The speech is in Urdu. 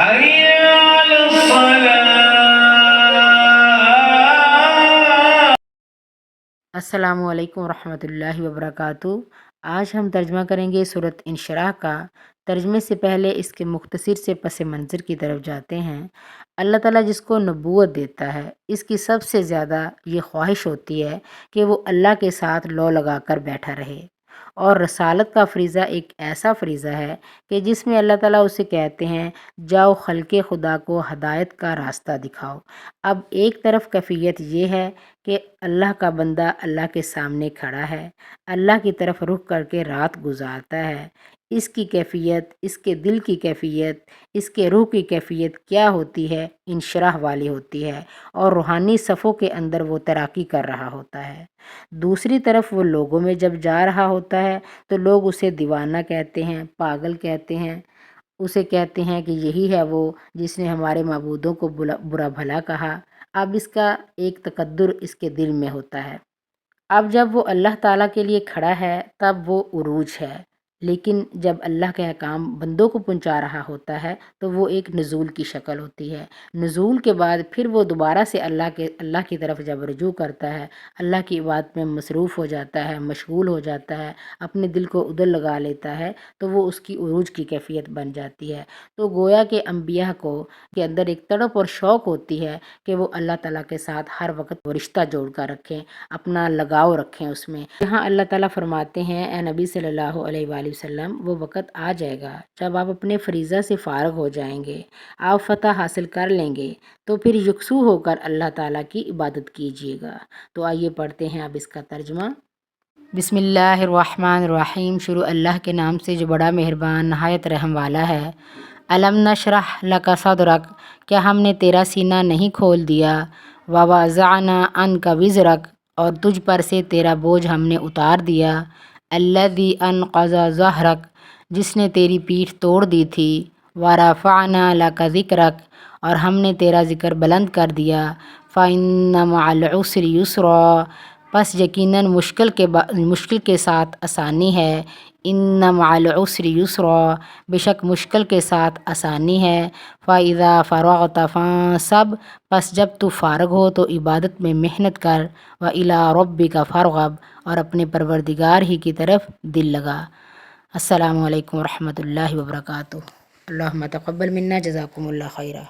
حي على الصلاة. السلام علیکم ورحمۃ اللہ وبرکاتہ۔ آج ہم ترجمہ کریں گے سورۃ انشراح کا۔ ترجمے سے پہلے اس کے مختصر سے پس منظر کی طرف جاتے ہیں۔ اللہ تعالیٰ جس کو نبوت دیتا ہے، اس کی سب سے زیادہ یہ خواہش ہوتی ہے کہ وہ اللہ کے ساتھ لو لگا کر بیٹھا رہے، اور رسالت کا فریضہ ایک ایسا فریضہ ہے کہ جس میں اللہ تعالیٰ اسے کہتے ہیں جاؤ خلق خدا کو ہدایت کا راستہ دکھاؤ۔ اب ایک طرف کیفیت یہ ہے کہ اللہ کا بندہ اللہ کے سامنے کھڑا ہے، اللہ کی طرف رخ کر کے رات گزارتا ہے۔ اس کی کیفیت، اس کے دل کی کیفیت، اس کے روح کی کیفیت کیا ہوتی ہے؟ انشراح والی ہوتی ہے، اور روحانی صفوں کے اندر وہ ترقی کر رہا ہوتا ہے۔ دوسری طرف وہ لوگوں میں جب جا رہا ہوتا ہے تو لوگ اسے دیوانہ کہتے ہیں، پاگل کہتے ہیں، اسے کہتے ہیں کہ یہی ہے وہ جس نے ہمارے معبودوں کو برا بھلا کہا۔ اب اس کا ایک تقدر اس کے دل میں ہوتا ہے۔ اب جب وہ اللہ تعالیٰ کے لیے کھڑا ہے تب وہ عروج ہے، لیکن جب اللہ کے احکام بندوں کو پہنچا رہا ہوتا ہے تو وہ ایک نزول کی شکل ہوتی ہے۔ نزول کے بعد پھر وہ دوبارہ سے اللہ کی طرف جب رجوع کرتا ہے، اللہ کی عبادت میں مصروف ہو جاتا ہے، مشغول ہو جاتا ہے، اپنے دل کو ادھر لگا لیتا ہے، تو وہ اس کی عروج کی کیفیت بن جاتی ہے۔ تو گویا کہ انبیاء کے اندر ایک تڑپ اور شوق ہوتی ہے کہ وہ اللہ تعالیٰ کے ساتھ ہر وقت وہ رشتہ جوڑ کر رکھیں، اپنا لگاؤ رکھیں اس میں۔ یہاں اللہ تعالیٰ فرماتے ہیں اے نبی صلی اللہ علیہ وآلہ وسلم، وہ وقت آ جائے گا جب آپ اپنے فریضہ سے فارغ ہو جائیں گے، آپ فتح حاصل کر لیں گے، تو پھر یکسو ہو کر اللہ تعالیٰ کی عبادت کیجیے گا۔ تو آئیے پڑھتے ہیں اب اس کا ترجمہ۔ بسم اللہ الرحمن الرحیم، شروع اللہ کے نام سے جو بڑا مہربان نہایت رحم والا ہے۔ الم نشرح لک صدرک، کیا ہم نے تیرا سینہ نہیں کھول دیا؟ ووضعنا عنک وزرک، اور تجھ پر سے تیرا بوجھ ہم نے اتار دیا۔ الذی انقض ظہرک، جس نے تیری پیٹھ توڑ دی تھی۔ ورفعنا لک ذکرک، اور ہم نے تیرا ذکر بلند کر دیا۔ فإن مع العسر یسرا، پس یقیناً مشکل کے ساتھ آسانی ہے۔ ان مع العسر یسرا، بے شک مشکل کے ساتھ آسانی ہے۔ فإذا فرغت فانصب، پس جب تو فارغ ہو تو عبادت میں محنت کر۔ وإلی ربک فارغب، اور اپنے پروردگار ہی کی طرف دل لگا۔ السلام علیکم ورحمۃ اللہ وبرکاتہ۔ اللہم تقبل منا، جزاکم اللہ خیرہ۔